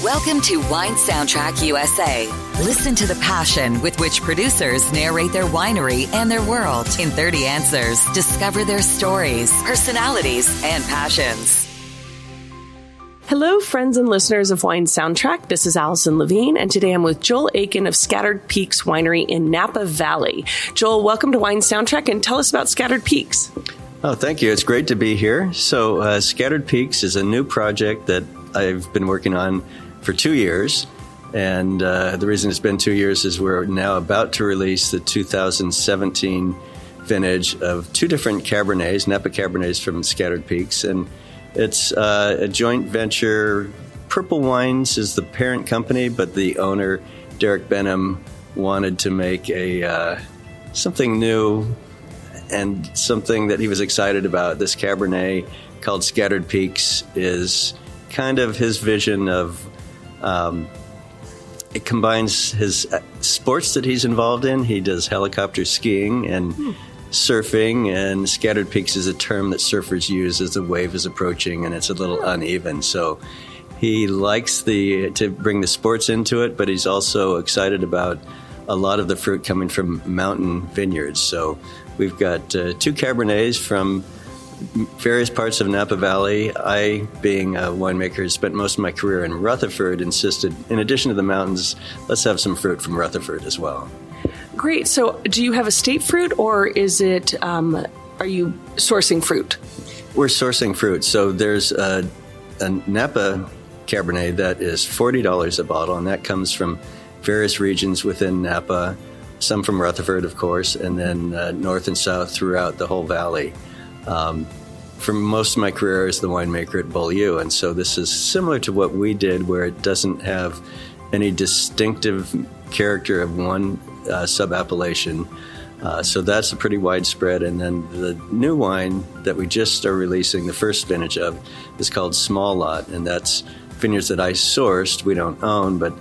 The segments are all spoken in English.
Welcome to Wine Soundtrack USA. Listen to the passion with which producers narrate their winery and their world in 30 answers. Discover their stories, personalities, and passions. Hello, friends and listeners of Wine Soundtrack. This is Allison Levine, and today I'm with Joel Aiken of Scattered Peaks Winery in Napa Valley. Joel, welcome to Wine Soundtrack, and tell us about Scattered Peaks. Oh, thank you. It's great to be here. So Scattered Peaks is a new project that I've been working on for 2 years. And the reason it's been 2 years is we're now about to release the 2017 vintage of two different Cabernets, Napa Cabernets from Scattered Peaks. And it's a joint venture. Purple Wines is the parent company, but the owner, Derek Benham, wanted to make something new and something that he was excited about. This Cabernet called Scattered Peaks is kind of his vision of, it combines his sports that he's involved in. He does helicopter skiing and surfing, and Scattered Peaks is a term that surfers use as the wave is approaching and it's a little uneven. So he likes to bring the sports into it, but he's also excited about a lot of the fruit coming from mountain vineyards. So we've got two Cabernets from various parts of Napa Valley. I, being a winemaker, spent most of my career in Rutherford, insisted, in addition to the mountains, let's have some fruit from Rutherford as well. Great. So do you have a state fruit, or is it, are you sourcing fruit? We're sourcing fruit. So there's a Napa Cabernet that is $40 a bottle, and that comes from various regions within Napa, some from Rutherford, of course, and then north and south throughout the whole valley. For most of my career as the winemaker at Beaulieu, and so this is similar to what we did, where it doesn't have any distinctive character of one sub-appellation. So that's a pretty widespread. And then the new wine that we just are releasing, the first vintage of, is called Small Lot, and that's vineyards that I sourced. We don't own, but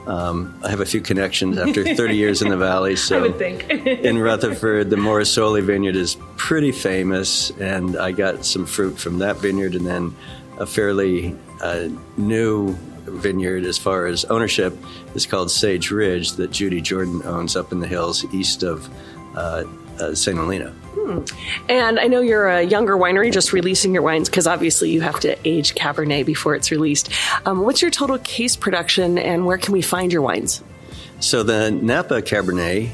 I have a few connections after 30 years in the valley. So I would think. In Rutherford, the Morrisoli vineyard is pretty famous, and I got some fruit from that vineyard, and then a fairly new vineyard as far as ownership is called Sage Ridge that Judy Jordan owns up in the hills east of St. Helena. And I know you're a younger winery, just releasing your wines, because obviously you have to age Cabernet before it's released. What's your total case production, and where can we find your wines? So the Napa Cabernet,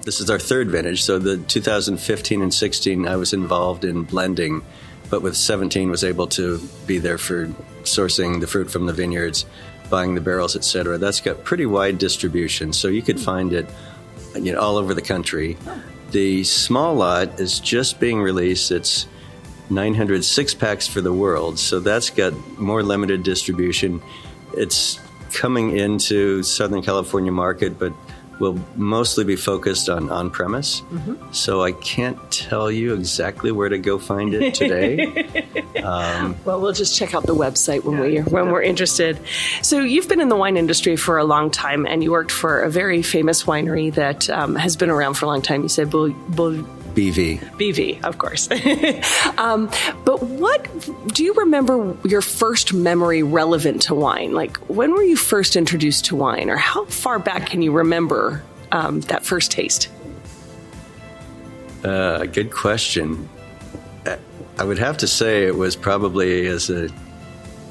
this is our third vintage. So the 2015 and 16, I was involved in blending, but with 17 was able to be there for sourcing the fruit from the vineyards, buying the barrels, et cetera. That's got pretty wide distribution, so you could find it all over the country. The Small Lot is just being released. It's 900 six-packs for the world, so that's got more limited distribution. It's coming into Southern California market, but will mostly be focused on on-premise. Mm-hmm. So I can't tell you exactly where to go find it today. Well, we'll just check out the website when we're interested. So you've been in the wine industry for a long time, and you worked for a very famous winery that has been around for a long time. You said BV. BV, of course. But what do you remember your first memory relevant to wine? Like, when were you first introduced to wine, or how far back can you remember that first taste? Good question. I would have to say it was probably as a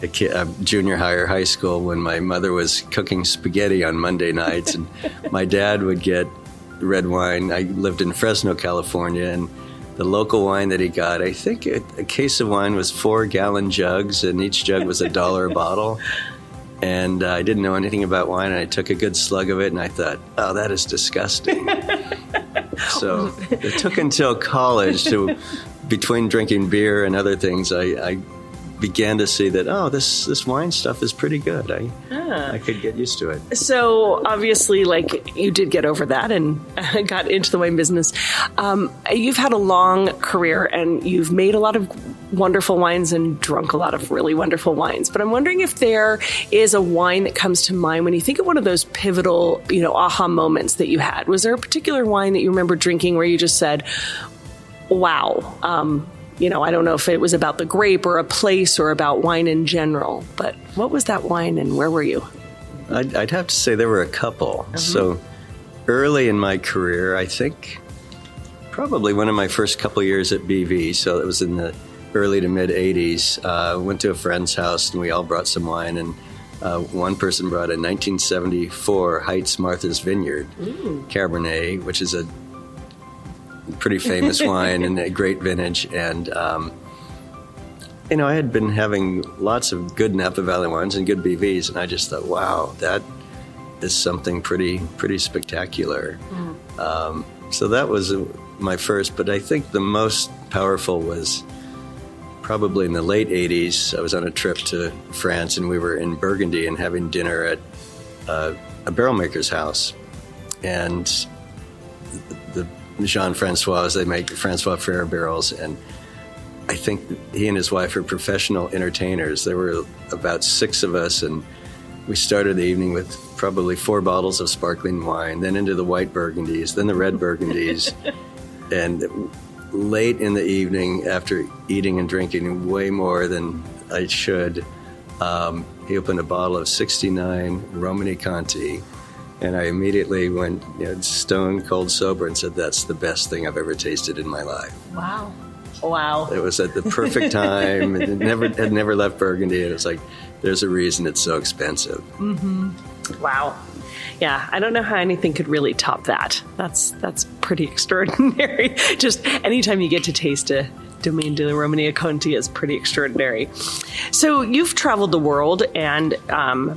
kid, junior high or high school, when my mother was cooking spaghetti on Monday nights, and my dad would get red wine. I lived in Fresno, California, and the local wine that he got, I think a case of wine was 4-gallon jugs, and each jug was $1 a bottle. And I didn't know anything about wine, and I took a good slug of it, and I thought, oh, that is disgusting. So it took until college between drinking beer and other things, I began to see that, this wine stuff is pretty good. I could get used to it. So obviously, you did get over that and got into the wine business. You've had a long career, and you've made a lot of wonderful wines and drunk a lot of really wonderful wines. But I'm wondering if there is a wine that comes to mind when you think of one of those pivotal, aha moments that you had. Was there a particular wine that you remember drinking where you just said, wow, I don't know if it was about the grape or a place or about wine in general, but what was that wine and where were you? I'd have to say there were a couple. So early in my career, I think probably one of my first couple years at BV, so it was in the early to mid 80s, went to a friend's house and we all brought some wine, and one person brought a 1974 Heights Martha's Vineyard Cabernet, which is a pretty famous wine and a great vintage. And I had been having lots of good Napa Valley wines and good BVs, and I just thought, wow, that is something pretty spectacular. So that was my first, but I think the most powerful was probably in the late 80s. I was on a trip to France, and we were in Burgundy and having dinner at a barrel maker's house. And the Jean-Francois, they make Francois Frere barrels, and I think he and his wife are professional entertainers. There were about 6 of us, and we started the evening with probably 4 bottles of sparkling wine, then into the white Burgundies, then the red Burgundies. And late in the evening, after eating and drinking way more than I should, he opened a bottle of 69 Romani Conti, and I immediately went stone cold sober and said, that's the best thing I've ever tasted in my life. Wow. It was at the perfect time. It had never left Burgundy, and it was like, there's a reason it's so expensive. Wow. Yeah, I don't know how anything could really top that. That's pretty extraordinary. Just anytime you get to taste a Domaine de la Romania Conti is pretty extraordinary. So you've traveled the world and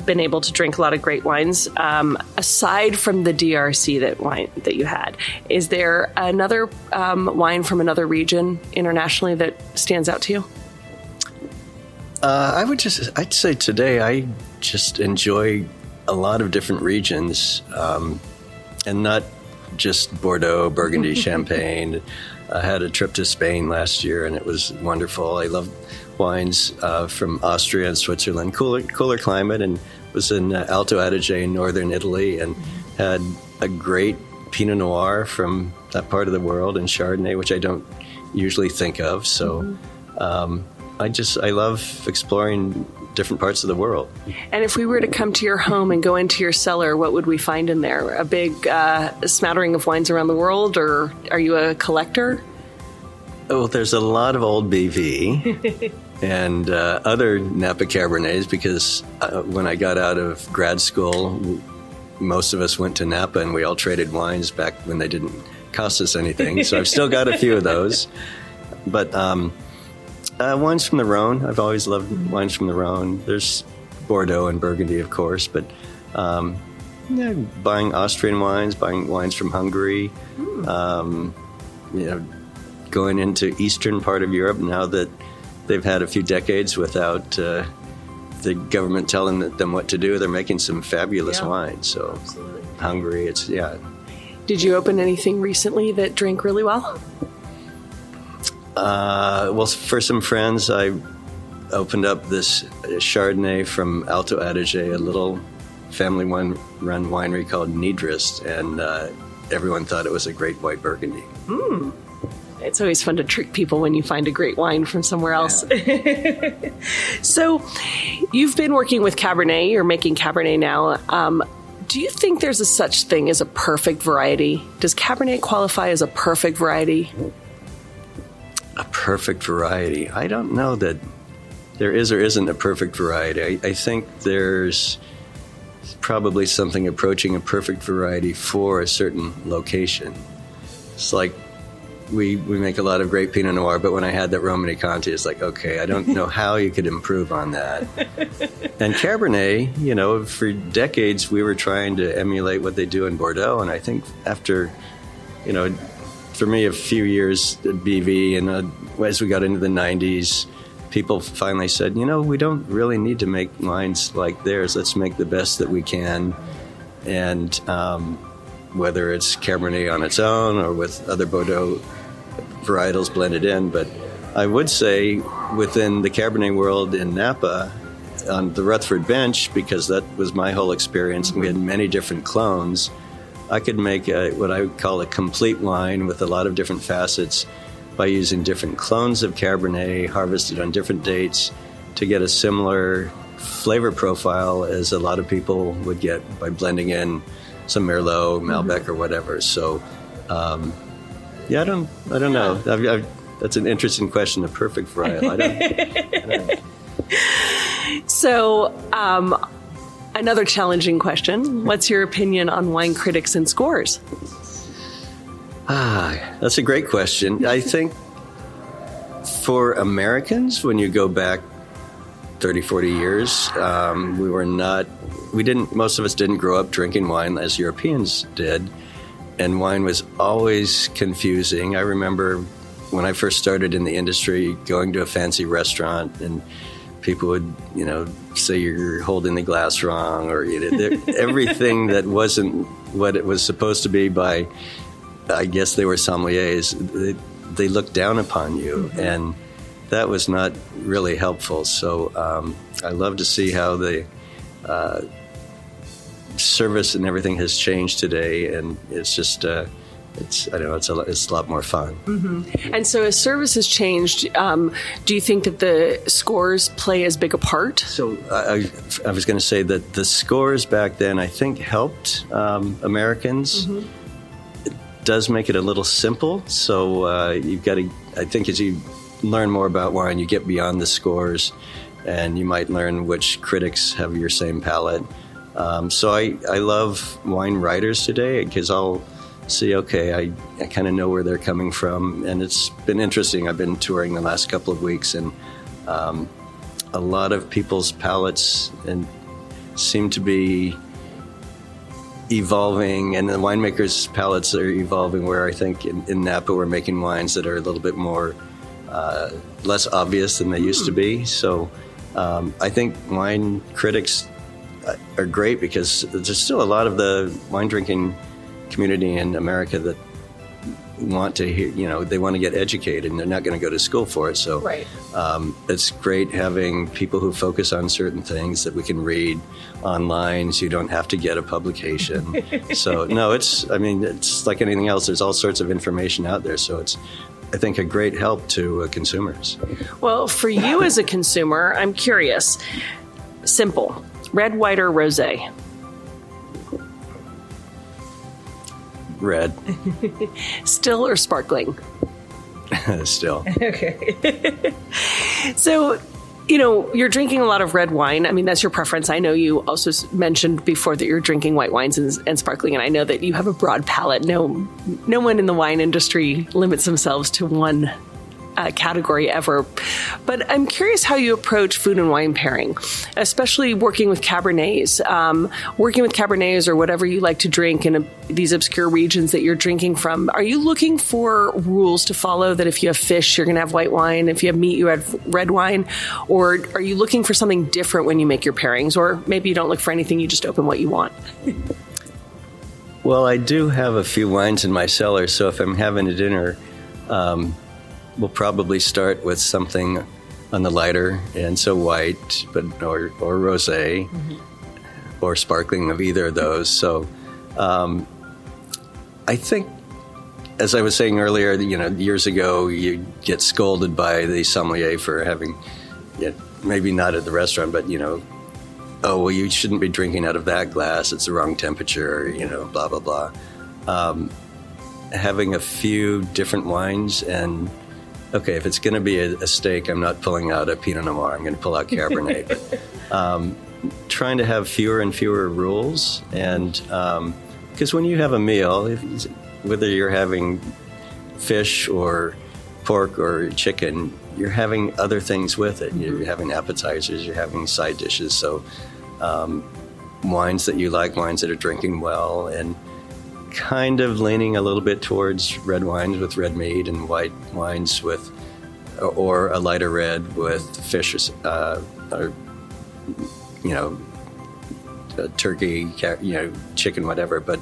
been able to drink a lot of great wines. Aside from the DRC that you had, is there another wine from another region internationally that stands out to you? I'd say today I just enjoy a lot of different regions, and not just Bordeaux, Burgundy, Champagne. I had a trip to Spain last year, and it was wonderful. I love wines from Austria and Switzerland, cooler climate, and was in Alto Adige in northern Italy, and had a great Pinot Noir from that part of the world, and Chardonnay, which I don't usually think of. So I love exploring different parts of the world. And if we were to come to your home and go into your cellar, what would we find in there? A big smattering of wines around the world, or are you a collector? Oh, there's a lot of old BV and other Napa Cabernets, because when I got out of grad school, most of us went to Napa and we all traded wines back when they didn't cost us anything. So I've still got a few of those. But wines from the Rhone. I've always loved wines from the Rhone. There's Bordeaux and Burgundy, of course, but buying Austrian wines, buying wines from Hungary, going into eastern part of Europe now that they've had a few decades without the government telling them what to do. They're making some fabulous wines. So absolutely. Hungary, Did you open anything recently that drank really well? Well, for some friends, I opened up this Chardonnay from Alto Adige, a little family-run winery called Nidrist, and everyone thought it was a great white Burgundy. It's always fun to trick people when you find a great wine from somewhere else. Yeah. So you've been working with Cabernet. You're making Cabernet now. Do you think there's a such thing as a perfect variety? Does Cabernet qualify as a perfect variety? A perfect variety? I don't know that there is or isn't a perfect variety. I think there's probably something approaching a perfect variety for a certain location. It's like we make a lot of great Pinot Noir, but when I had that Romani Conti, it's like, okay, I don't know how you could improve on that. And Cabernet, for decades we were trying to emulate what they do in Bordeaux, and I think after, for me, a few years at BV, and as we got into the 90s, people finally said, we don't really need to make wines like theirs. Let's make the best that we can. And whether it's Cabernet on its own or with other Bordeaux varietals blended in. But I would say within the Cabernet world in Napa, on the Rutherford bench, because that was my whole experience, and we had many different clones, I could make what I would call a complete wine with a lot of different facets by using different clones of Cabernet harvested on different dates to get a similar flavor profile as a lot of people would get by blending in some Merlot, Malbec, or whatever. So, yeah, I don't know. That's an interesting question. A perfect varietal. I don't know. So, another challenging question. What's your opinion on wine critics and scores? That's a great question. I think for Americans, when you go back 30, 40 years, most of us didn't grow up drinking wine as Europeans did. And wine was always confusing. I remember when I first started in the industry, going to a fancy restaurant and people would, say you're holding the glass wrong, or everything that wasn't what it was supposed to be by, I guess they were sommeliers. They looked down upon you, and that was not really helpful. So I love to see how the service and everything has changed today, and it's just. It's a lot more fun. Mm-hmm. And so as service has changed, do you think that the scores play as big a part? So I was going to say that the scores back then, I think, helped Americans. Mm-hmm. It does make it a little simple. So you've got to, I think as you learn more about wine, you get beyond the scores, and you might learn which critics have your same palate. So I love wine writers today, because I'll see, okay, I kind of know where they're coming from. And it's been interesting. I've been touring the last couple of weeks, and a lot of people's palates seem to be evolving, and the winemakers' palates are evolving, where I think in Napa we're making wines that are a little bit more less obvious than they used to be. So I think wine critics are great, because there's still a lot of the wine drinking community in America that want to hear, they want to get educated, and they're not going to go to school for it. So right. It's great having people who focus on certain things that we can read online, so you don't have to get a publication. So no, it's like anything else. There's all sorts of information out there. So it's, I think, a great help to consumers. Well, for you as a consumer, I'm curious. Simple. Red, white, or rosé? Red. Still or sparkling? Still. Okay. So, you're drinking a lot of red wine. I mean, that's your preference. I know you also mentioned before that you're drinking white wines and sparkling, and I know that you have a broad palate. No one in the wine industry limits themselves to one category ever. But I'm curious how you approach food and wine pairing, especially working with Cabernets. Working with Cabernets, or whatever you like to drink in these obscure regions that you're drinking from, are you looking for rules to follow, that if you have fish, you're going to have white wine, if you have meat, you have red wine? Or are you looking for something different when you make your pairings? Or maybe you don't look for anything, you just open what you want? Well, I do have a few wines in my cellar, so if I'm having a dinner, we'll probably start with something on the lighter, and so white, or rosé, or sparkling, of either of those. So I think, as I was saying earlier, years ago, you get scolded by the sommelier for having, maybe not at the restaurant, but, oh, well, you shouldn't be drinking out of that glass. It's the wrong temperature, blah, blah, blah. Having a few different wines, and okay, if it's going to be a steak, I'm not pulling out a Pinot Noir. I'm going to pull out Cabernet. But trying to have fewer and fewer rules, and because when you have a meal, whether you're having fish or pork or chicken, you're having other things with it. You're having appetizers, you're having side dishes. So wines that you like, wines that are drinking well, and kind of leaning a little bit towards red wines with red meat, and white wines with, or a lighter red with fish, or turkey, chicken, whatever. But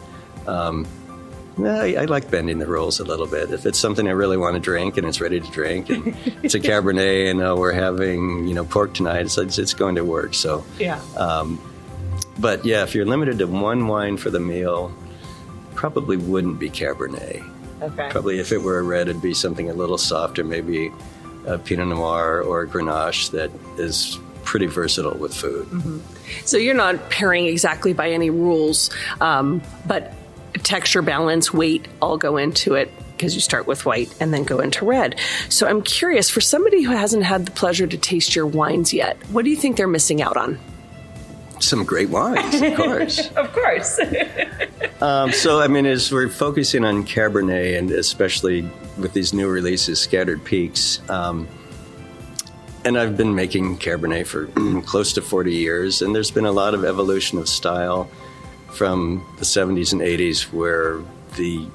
I like bending the rules a little bit. If it's something I really want to drink and it's ready to drink, and it's a Cabernet, and we're having pork tonight, it's going to work. So yeah. But yeah, if you're limited to one wine for the meal, probably wouldn't be Cabernet. Okay. Probably if it were a red, it'd be something a little softer, maybe a Pinot Noir or a Grenache that is pretty versatile with food. Mm-hmm. So you're not pairing exactly by any rules, but texture, balance, weight all go into it because you start with white and then go into red. So I'm curious, for somebody who hasn't had the pleasure to taste your wines yet, what do you think they're missing out on? Some great wines, of course. Of course. As we're focusing on Cabernet, and especially with these new releases, Scattered Peaks, and I've been making Cabernet for close to 40 years, and there's been a lot of evolution of style from the 70s and 80s, where the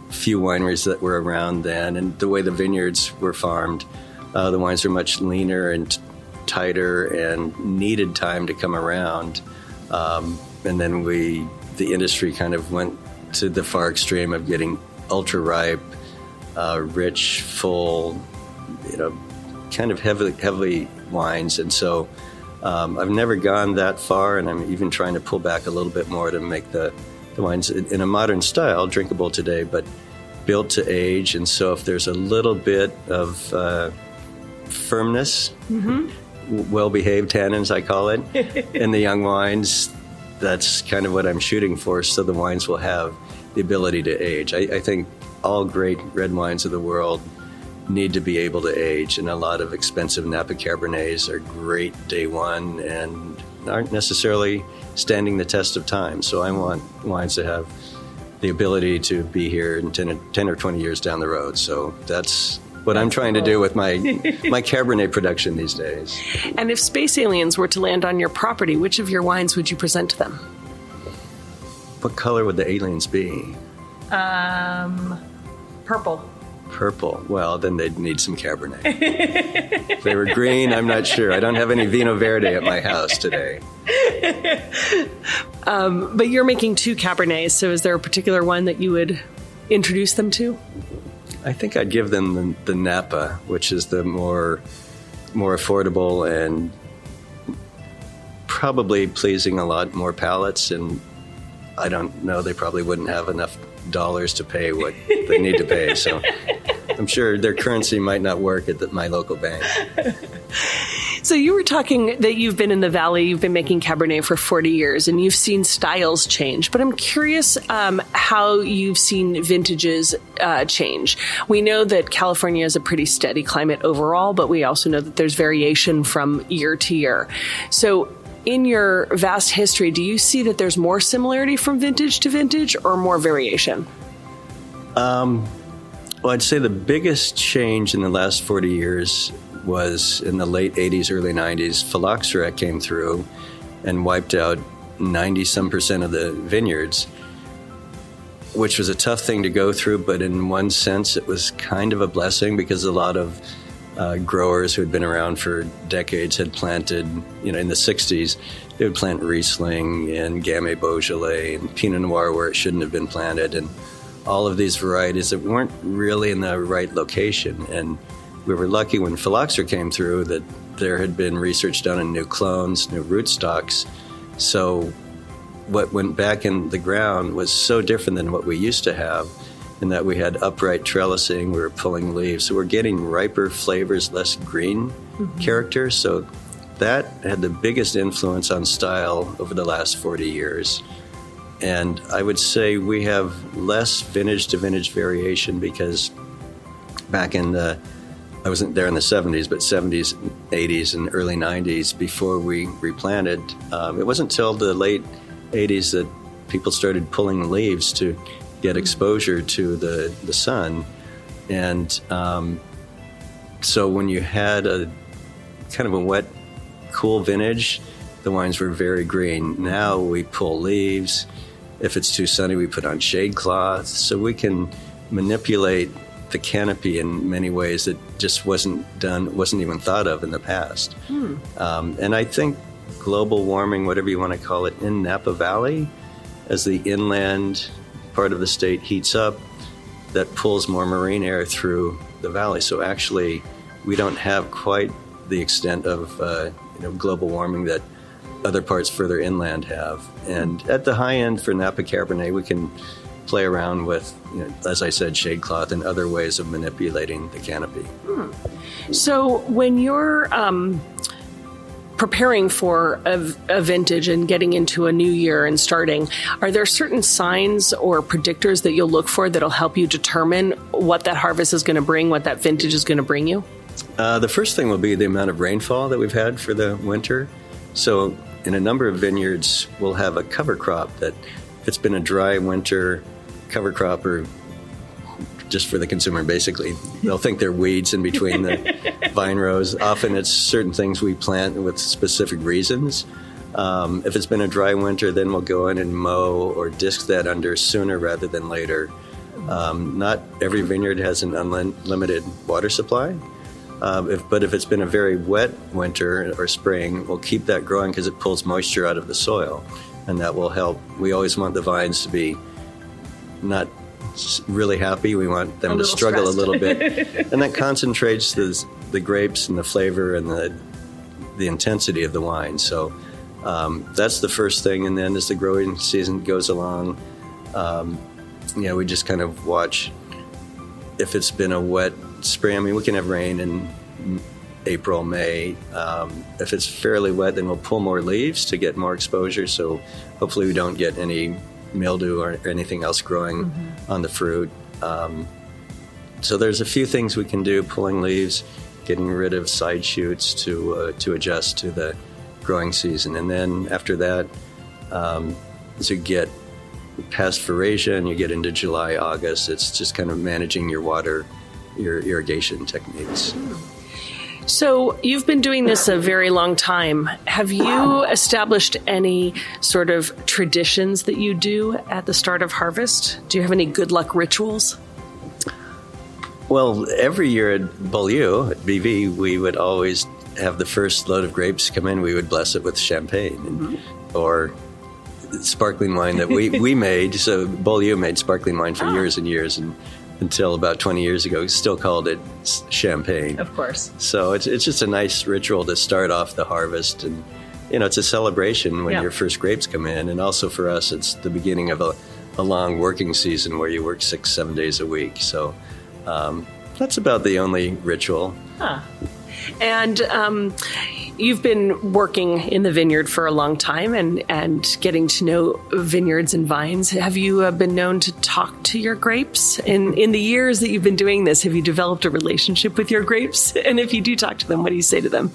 few wineries that were around then and the way the vineyards were farmed, the wines were much leaner and tighter and needed time to come around. And then the industry kind of went to the far extreme of getting ultra ripe, rich, full, kind of heavy wines. And so I've never gone that far, and I'm even trying to pull back a little bit more to make the wines in a modern style, drinkable today, but built to age. And so if there's a little bit of firmness, well-behaved tannins, I call it, in the young wines, that's kind of what I'm shooting for, so the wines will have the ability to age. I think all great red wines of the world need to be able to age, and a lot of expensive Napa Cabernets are great day one and aren't necessarily standing the test of time. So I want wines to have the ability to be here in 10 or 20 years down the road. So that's what I'm trying to do with my Cabernet production these days. And if space aliens were to land on your property, which of your wines would you present to them? What color would the aliens be? Purple. Purple. Well, then they'd need some Cabernet. If they were green, I'm not sure. I don't have any Vino Verde at my house today. But you're making 2 Cabernets, so is there a particular one that you would introduce them to? I think I'd give them the Napa, which is the more affordable and probably pleasing a lot more palates. And I don't know, they probably wouldn't have enough dollars to pay what they need to pay. So I'm sure their currency might not work at my local bank. So you were talking that you've been in the Valley, you've been making Cabernet for 40 years, and you've seen styles change. But I'm curious how you've seen vintages change. We know that California is a pretty steady climate overall, but we also know that there's variation from year to year. So in your vast history, do you see that there's more similarity from vintage to vintage or more variation? Well, I'd say the biggest change in the last 40 years was in the late 80s, early 90s. Phylloxera came through and wiped out 90-some% of the vineyards, which was a tough thing to go through, but in one sense it was kind of a blessing, because a lot of growers who had been around for decades had planted, in the 60s, they would plant Riesling and Gamay Beaujolais and Pinot Noir where it shouldn't have been planted, and all of these varieties that weren't really in the right location. And we were lucky when Phylloxera came through that there had been research done on new clones, new rootstocks. So what went back in the ground was so different than what we used to have, in that we had upright trellising, we were pulling leaves. So we're getting riper flavors, less green character. So that had the biggest influence on style over the last 40 years. And I would say we have less vintage to vintage variation, because back in I wasn't there in the 70s, but 70s, 80s, and early 90s, before we replanted, it wasn't until the late 80s that people started pulling leaves to get exposure to the sun. And so when you had a kind of a wet, cool vintage, the wines were very green. Now we pull leaves. If it's too sunny, we put on shade cloth. So we can manipulate the canopy in many ways that just wasn't even thought of in the past. And I think global warming, whatever you want to call it, in Napa Valley, as the inland part of the state heats up, that pulls more marine air through the valley. So actually, we don't have quite the extent of global warming that other parts further inland have. And at the high end for Napa Cabernet, we can play around with, as I said, shade cloth and other ways of manipulating the canopy. So when you're preparing for a vintage and getting into a new year and starting, are there certain signs or predictors that you'll look for that'll help you determine what that harvest is going to bring, what that vintage is going to bring you? The first thing will be the amount of rainfall that we've had for the winter. So in a number of vineyards, we'll have a cover crop that, if it's been a dry winter, cover crop, or just for the consumer, basically, they'll think they're weeds in between the vine rows. Often it's certain things we plant with specific reasons. If it's been a dry winter, then we'll go in and mow or disc that under sooner rather than later. Not every vineyard has an unlimited water supply. But if it's been a very wet winter or spring, we'll keep that growing because it pulls moisture out of the soil, and that will help. We always want the vines to be not really happy. We want them to struggle a little bit, and that concentrates the grapes and the flavor and the intensity of the wine. So that's the first thing, and then as the growing season goes along, we just kind of watch. If it's been a wet spring, I mean, we can have rain in April, May. If it's fairly wet, then we'll pull more leaves to get more exposure. So hopefully we don't get any mildew or anything else growing on the fruit. So there's a few things we can do: pulling leaves, getting rid of side shoots to adjust to the growing season. And then after that, as you get past verasia and you get into July, August, it's just kind of managing your water, your irrigation techniques. So you've been doing this a very long time. Have you established any sort of traditions that you do at the start of harvest? Do you have any good luck rituals? Well, every year at Beaulieu, at BV, we would always have the first load of grapes come in. We would bless it with champagne or sparkling wine that we made. So Beaulieu made sparkling wine for years and years, and until about 20 years ago, still called it champagne. Of course. So it's just a nice ritual to start off the harvest, and it's a celebration when your first grapes come in, and also for us, it's the beginning of a long working season where you work 6-7 days a week. So that's about the only ritual. And you've been working in the vineyard for a long time and getting to know vineyards and vines. Have you been known to talk to your grapes? In the years that you've been doing this, have you developed a relationship with your grapes? And if you do talk to them, what do you say to them?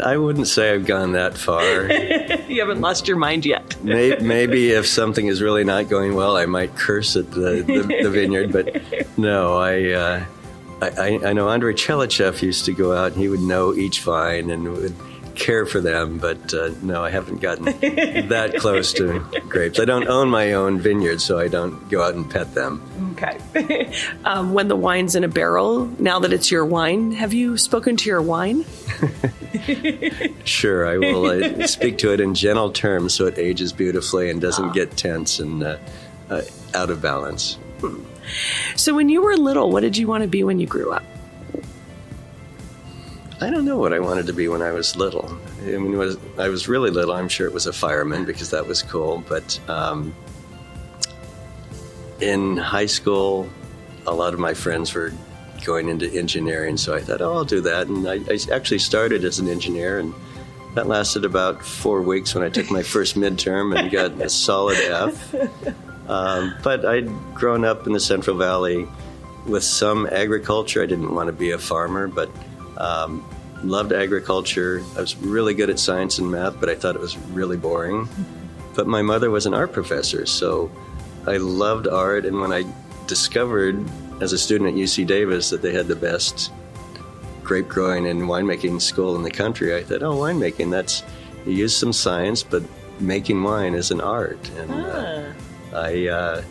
I wouldn't say I've gone that far. You haven't lost your mind yet. Maybe if something is really not going well, I might curse at the vineyard. But no, I know Andrei Chelichev used to go out and he would know each vine and would care for them, but no, I haven't gotten that close to grapes. I don't own my own vineyard, so I don't go out and pet them. Okay. When the wine's in a barrel, now that it's your wine, have you spoken to your wine? Sure, I will speak to it in gentle terms so it ages beautifully and doesn't get tense and out of balance. So when you were little, what did you want to be when you grew up? I don't know what I wanted to be when I was little. I mean, when I was really little, I'm sure it was a fireman because that was cool. But in high school, a lot of my friends were going into engineering, so I thought, I'll do that. And I actually started as an engineer, and that lasted about 4 weeks when I took my first midterm and got a solid F. But I'd grown up in the Central Valley with some agriculture. I didn't want to be a farmer, but loved agriculture. I was really good at science and math, but I thought it was really boring. But my mother was an art professor, so I loved art. And when I discovered as a student at UC Davis that they had the best grape growing and winemaking school in the country, I thought, winemaking, you use some science, but making wine is an art. And I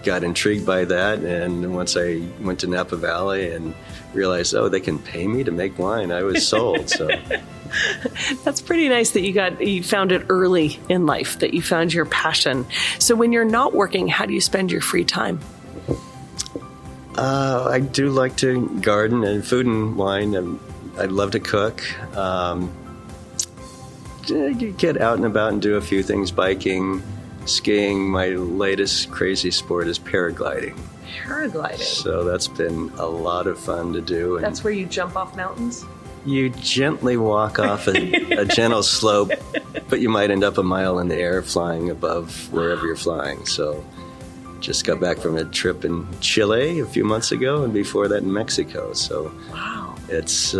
got intrigued by that, and once I went to Napa Valley and realized, they can pay me to make wine, I was sold. So that's pretty nice that you found it early in life, that you found your passion. So when you're not working, how do you spend your free time? I do like to garden and food and wine, and I love to cook. Get out and about and do a few things, biking. skiing. My latest crazy sport is paragliding. Paragliding. So that's been a lot of fun to do. And That's where you jump off mountains? you gently walk off a gentle slope, but you might end up a mile in the air flying above wherever you're flying. So just got back from a trip in Chile a few months ago, and before that in Mexico. So Wow. it's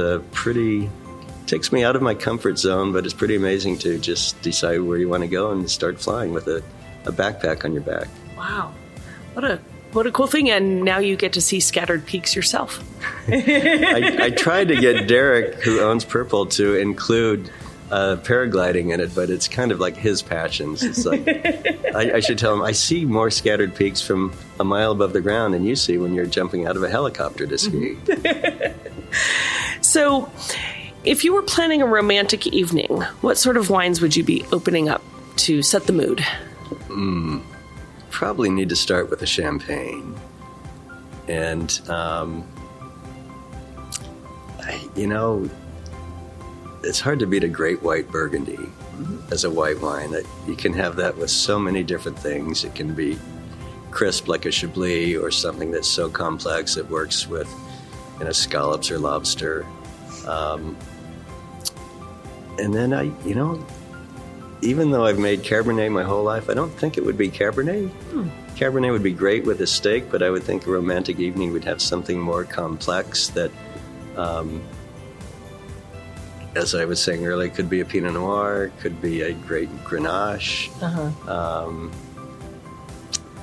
takes me out of my comfort zone, but it's pretty amazing to just decide where you want to go and start flying with a backpack on your back. Wow. What a cool thing. And now you get to see scattered peaks yourself. I tried to get Derek, who owns Purple, to include paragliding in it, but it's kind of like his passions. It's like I should tell him, I see more scattered peaks from a mile above the ground than you see when you're jumping out of a helicopter to ski. So, if you were planning a romantic evening, what sort of wines would you be opening up to set the mood? Probably need to start with a champagne. And, it's hard to beat a great white Burgundy as a white wine. That you can have that with so many different things. It can be crisp like a Chablis, or something that's so complex it works with scallops or lobster. And then even though I've made Cabernet my whole life, I don't think it would be Cabernet. Cabernet would be great with a steak, but I would think a romantic evening would have something more complex that, as I was saying earlier, could be a Pinot Noir, could be a great Grenache,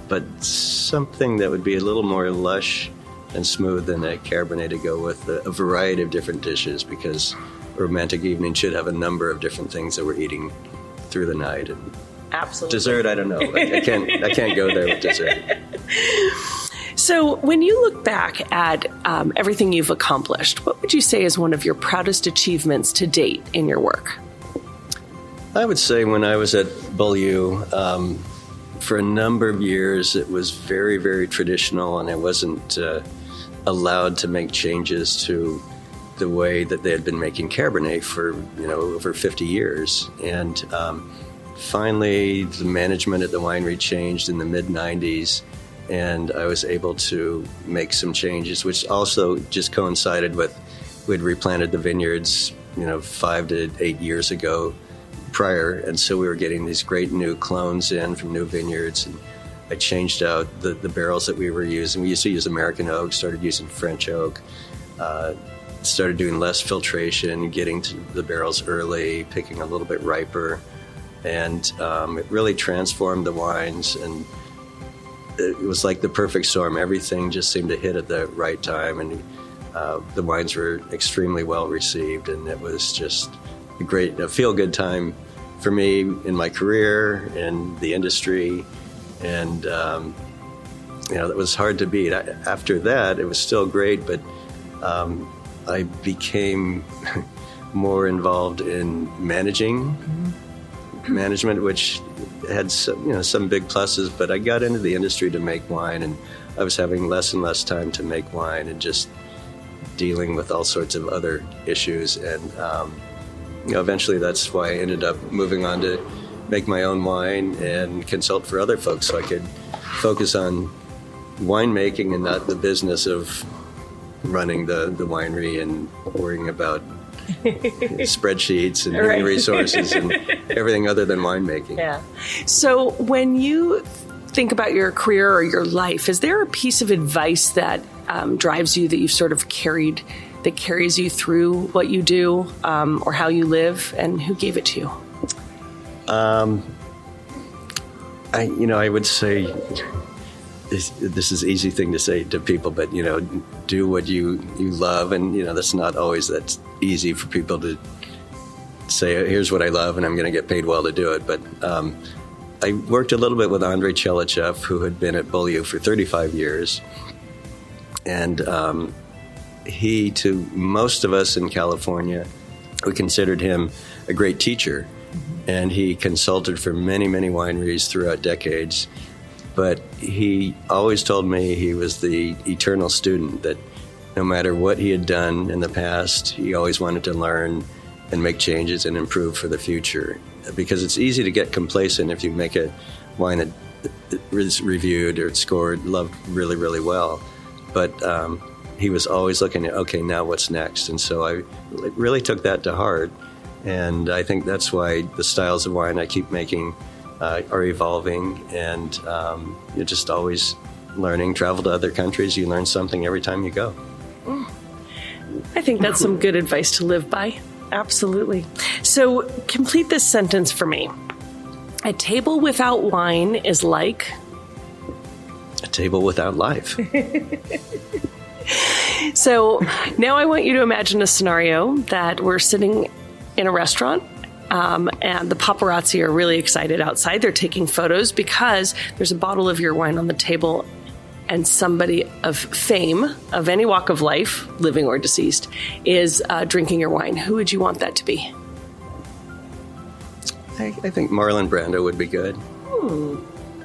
but something that would be a little more lush and smooth than a Cabernet to go with a variety of different dishes, because a romantic evening should have a number of different things that we're eating through the night. And Absolutely. dessert, I don't know. I can't go there with dessert. So, when you look back at everything you've accomplished, what would you say is one of your proudest achievements to date in your work? I would say when I was at Beaulieu, for a number of years, it was very, very traditional, and I wasn't allowed to make changes to the way that they had been making Cabernet for over 50 years. And finally, the management at the winery changed in the mid-90s, and I was able to make some changes, which also just coincided with we'd replanted the vineyards 5 to 8 years ago prior, and so we were getting these great new clones in from new vineyards. And I changed out the barrels that we were using. We used to use American oak, started using French oak, started doing less filtration, getting to the barrels early, picking a little bit riper, and it really transformed the wines. And it was like the perfect storm. Everything just seemed to hit at the right time, and the wines were extremely well received, and it was just a feel-good time for me in my career and the industry, and that was hard to beat. After that, it was still great, but I became more involved in management, which had some big pluses, but I got into the industry to make wine, and I was having less and less time to make wine and just dealing with all sorts of other issues. And eventually that's why I ended up moving on to make my own wine and consult for other folks, so I could focus on winemaking and not the business of running the winery and worrying about spreadsheets and human resources and everything other than winemaking. Yeah. So when you think about your career or your life, is there a piece of advice that drives you, that you've sort of that carries you through what you do, or how you live, and who gave it to you? I would say this is an easy thing to say to people, but do what you love, and that's not always that easy for people to say, here's what I love and I'm going to get paid well to do it. But I worked a little bit with Andrei Chelichev, who had been at Beaulieu for 35 years, and he, to most of us in California, we considered him a great teacher, and he consulted for many, many wineries throughout decades. But he always told me he was the eternal student, that no matter what he had done in the past, he always wanted to learn and make changes and improve for the future. Because it's easy to get complacent if you make a wine that was reviewed or scored, loved really, really well. But he was always looking at, okay, now what's next? And so I really took that to heart. And I think that's why the styles of wine I keep making are evolving. And you're just always learning. Travel to other countries, you learn something every time you go. I think that's some good advice to live by. Absolutely. So complete this sentence for me. A table without wine is like... A table without life. So now I want you to imagine a scenario that we're sitting in a restaurant and the paparazzi are really excited outside. They're taking photos because there's a bottle of your wine on the table and somebody of fame, of any walk of life, living or deceased, is drinking your wine. Who would you want that to be? I think Marlon Brando would be good.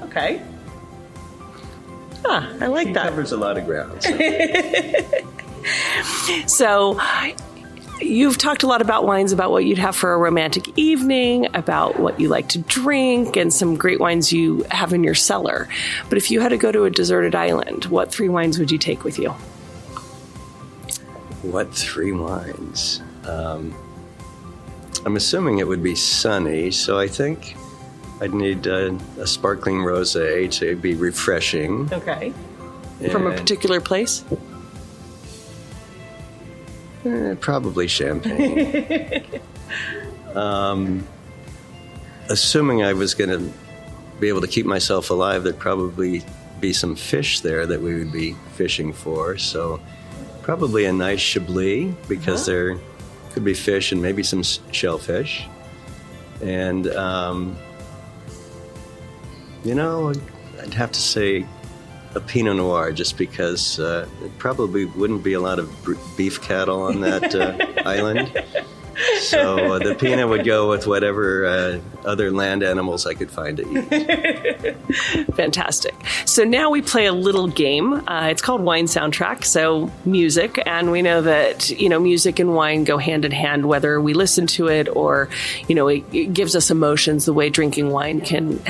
Okay. I like that. He covers a lot of ground. So you've talked a lot about wines, about what you'd have for a romantic evening, about what you like to drink, and some great wines you have in your cellar. But if you had to go to a deserted island, what 3 wines would you take with you? What 3 wines? I'm assuming it would be sunny, so I think I'd need a sparkling rosé to be refreshing. Okay. From a particular place? Probably champagne. Assuming I was going to be able to keep myself alive, there'd probably be some fish there that we would be fishing for. So probably a nice Chablis, because there could be fish and maybe some shellfish. And, I'd have to say a Pinot Noir, just because it probably wouldn't be a lot of beef cattle on that island. So the Pinot would go with whatever other land animals I could find to eat. Fantastic. So now we play a little game. It's called Wine Soundtrack, so music. And we know that, music and wine go hand in hand, whether we listen to it or, it gives us emotions the way drinking wine can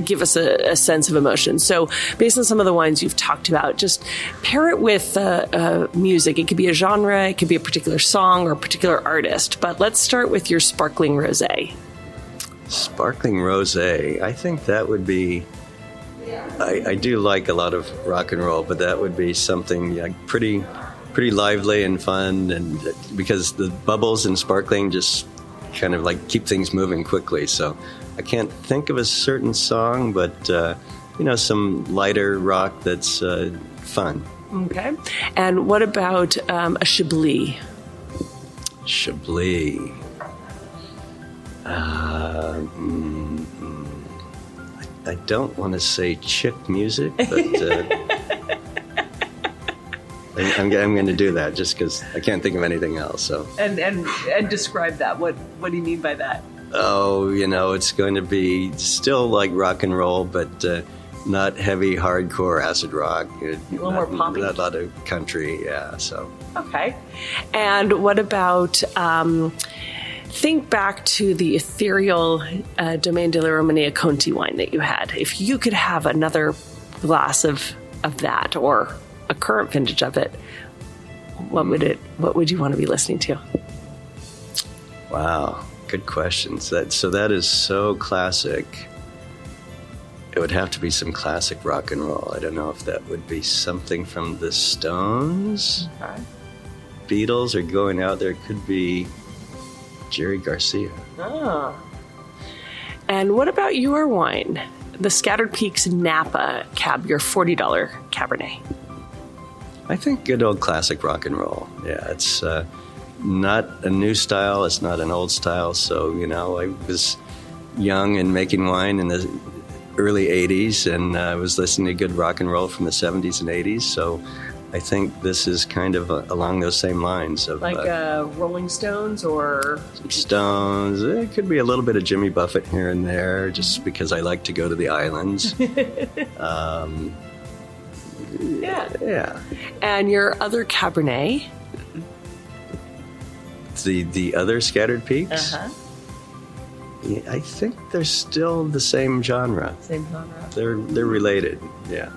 give us a sense of emotion. So based on some of the wines you've talked about, just pair it with music. It could be a genre, it could be a particular song or a particular artist. But let's start with your sparkling rosé. Sparkling rosé. I think that would be... I do like a lot of rock and roll, but that would be something pretty lively and fun, and because the bubbles in sparkling just kind of like keep things moving quickly. So I can't think of a certain song, but, some lighter rock that's fun. Okay. And what about a Chablis? Chablis. I don't want to say chick music, but I'm going to do that just because I can't think of anything else. So and describe that. What do you mean by that? Oh, it's going to be still like rock and roll, but not heavy, hardcore acid rock. A little more poppy. Not a lot of country, yeah. So okay. And what about? Think back to the ethereal Domaine de la Romania Conti wine that you had. If you could have another glass of that, or a current vintage of it, what would you want to be listening to? Wow. Good questions. That is so classic. It would have to be some classic rock and roll. I don't know if that would be something from the Stones, Beatles, or going out there. It could be Jerry Garcia. And what about your wine? The Scattered Peaks Napa Cab, your $40 Cabernet. I think good old classic rock and roll. Yeah, it's not a new style. It's not an old style. So, I was young and making wine in the early 80s, and I was listening to good rock and roll from the 70s and 80s. So I think this is kind of along those same lines of like Rolling Stones or Stones. It could be a little bit of Jimmy Buffett here and there, just because I like to go to the islands. Yeah. And your other Cabernet? The other Scattered Peaks? Yeah, I think they're still the same genre. Same genre. They're related. Yeah.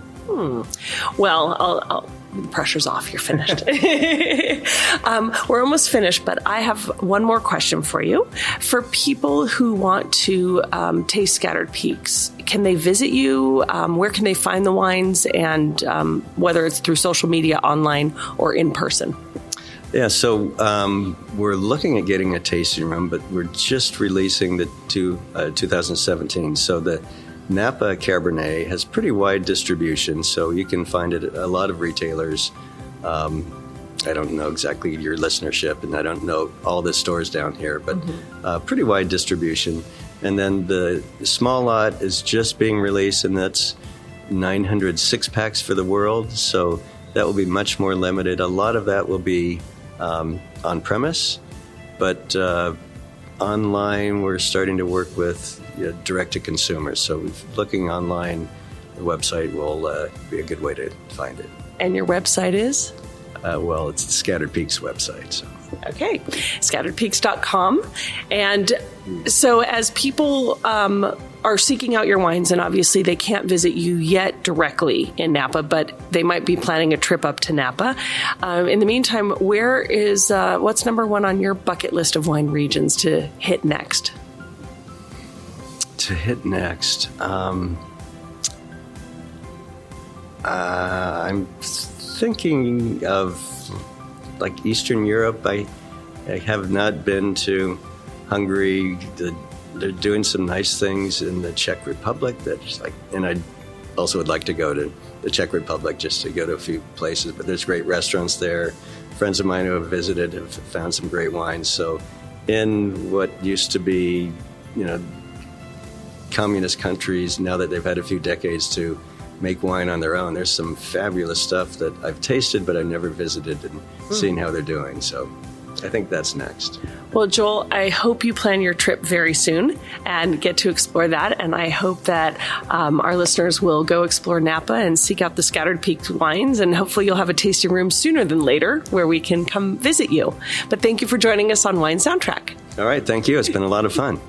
Well, the pressure's off. You're finished. We're almost finished, but I have one more question for you. For people who want to taste Scattered Peaks, can they visit you? Where can they find the wines? And whether it's through social media, online, or in person? Yeah, so we're looking at getting a tasting room, but we're just releasing the 2017. So the Napa Cabernet has pretty wide distribution, so you can find it at a lot of retailers. I don't know exactly your listenership, and I don't know all the stores down here, but pretty wide distribution. And then the small lot is just being released, and that's 900 6-packs for the world, so that will be much more limited. A lot of that will be on-premise, but online we're starting to work with direct-to-consumer. So looking online, the website will be a good way to find it. And your website is? Well, it's the Scattered Peaks website. So. Okay, scatteredpeaks.com. And so as people are seeking out your wines, and obviously they can't visit you yet directly in Napa, but they might be planning a trip up to Napa. In the meantime, where is what's number one on your bucket list of wine regions to hit next? To hit next, I'm thinking of like Eastern Europe. I have not been to Hungary. They're doing some nice things in the Czech Republic. And I also would like to go to the Czech Republic just to go to a few places. But there's great restaurants there. Friends of mine who have visited have found some great wines. So, in what used to be, communist countries, now that they've had a few decades to make wine on their own, there's some fabulous stuff that I've tasted, but I've never visited and seen how they're doing. So I think that's next. Well, Joel, I hope you plan your trip very soon and get to explore that. And I hope that our listeners will go explore Napa and seek out the Scattered Peaks wines. And hopefully you'll have a tasting room sooner than later where we can come visit you. But thank you for joining us on Wine Soundtrack. All right. Thank you. It's been a lot of fun.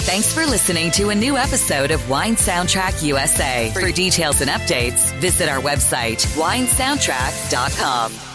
Thanks for listening to a new episode of Wine Soundtrack USA. For details and updates, visit our website, winesoundtrack.com.